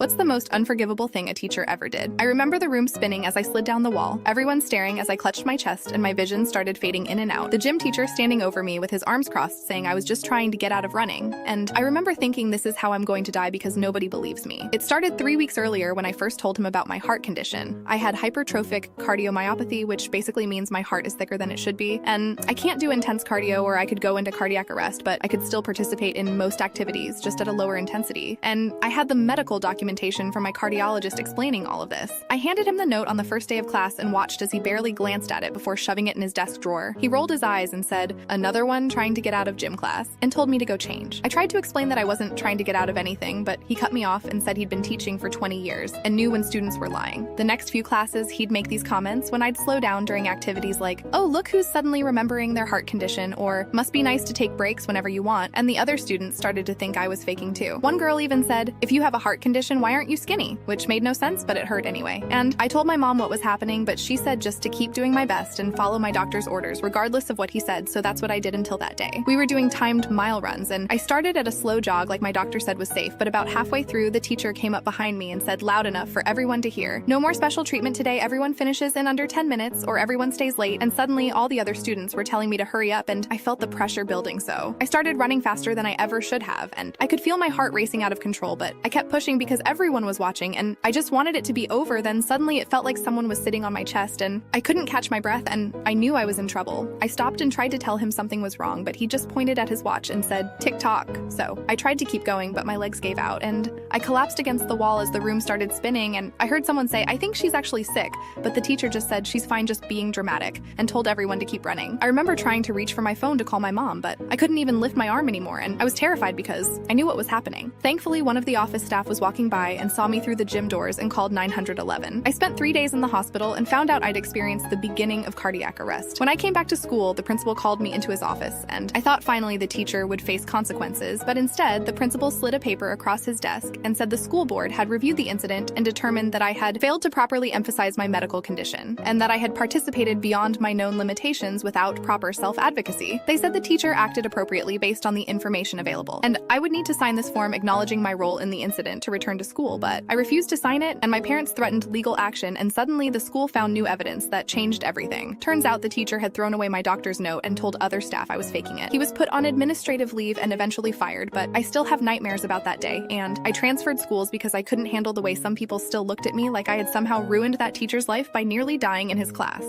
What's the most unforgivable thing a teacher ever did? I remember the room spinning as I slid down the wall, everyone staring as I clutched my chest and my vision started fading in and out. The gym teacher standing over me with his arms crossed saying I was just trying to get out of running. And I remember thinking this is how I'm going to die because nobody believes me. It started 3 weeks earlier when I first told him about my heart condition. I had hypertrophic cardiomyopathy, which basically means my heart is thicker than it should be. And I can't do intense cardio or I could go into cardiac arrest, but I could still participate in most activities, just at a lower intensity. And I had the medical documentation from my cardiologist explaining all of this. I handed him the note on the first day of class and watched as he barely glanced at it before shoving it in his desk drawer. He rolled his eyes and said, "Another one trying to get out of gym class," and told me to go change. I tried to explain that I wasn't trying to get out of anything, but he cut me off and said he'd been teaching for 20 years and knew when students were lying. The next few classes, he'd make these comments when I'd slow down during activities like, "Oh, look who's suddenly remembering their heart condition," or "Must be nice to take breaks whenever you want," and the other students started to think I was faking too. One girl even said, "If you have a heart condition, why aren't you skinny?" Which made no sense, but it hurt anyway. And I told my mom what was happening, but she said just to keep doing my best and follow my doctor's orders regardless of what he said, so that's what I did until that day. We were doing timed mile runs, and I started at a slow jog like my doctor said was safe, but about halfway through, the teacher came up behind me and said loud enough for everyone to hear, "No more special treatment today, everyone finishes in under 10 minutes, or everyone stays late," and suddenly all the other students were telling me to hurry up, and I felt the pressure building, so I started running faster than I ever should have, and I could feel my heart racing out of control, but I kept pushing because everyone was watching, and I just wanted it to be over. Then suddenly it felt like someone was sitting on my chest, and I couldn't catch my breath, and I knew I was in trouble. I stopped and tried to tell him something was wrong, but he just pointed at his watch and said, "Tick-tock." So I tried to keep going, but my legs gave out, and I collapsed against the wall as the room started spinning, and I heard someone say, "I think she's actually sick," but the teacher just said she's fine just being dramatic, and told everyone to keep running. I remember trying to reach for my phone to call my mom, but I couldn't even lift my arm anymore, and I was terrified because I knew what was happening. Thankfully, one of the office staff was walking by and saw me through the gym doors and called 911. I spent 3 days in the hospital and found out I'd experienced the beginning of cardiac arrest. When I came back to school, the principal called me into his office, and I thought finally the teacher would face consequences, but instead, the principal slid a paper across his desk and said the school board had reviewed the incident and determined that I had failed to properly emphasize my medical condition, and that I had participated beyond my known limitations without proper self-advocacy. They said the teacher acted appropriately based on the information available, and I would need to sign this form acknowledging my role in the incident to return to school, but I refused to sign it, and my parents threatened legal action, and suddenly the school found new evidence that changed everything. Turns out the teacher had thrown away my doctor's note and told other staff I was faking it. He was put on administrative leave and eventually fired, but I still have nightmares about that day, and I transferred schools because I couldn't handle the way some people still looked at me like I had somehow ruined that teacher's life by nearly dying in his class.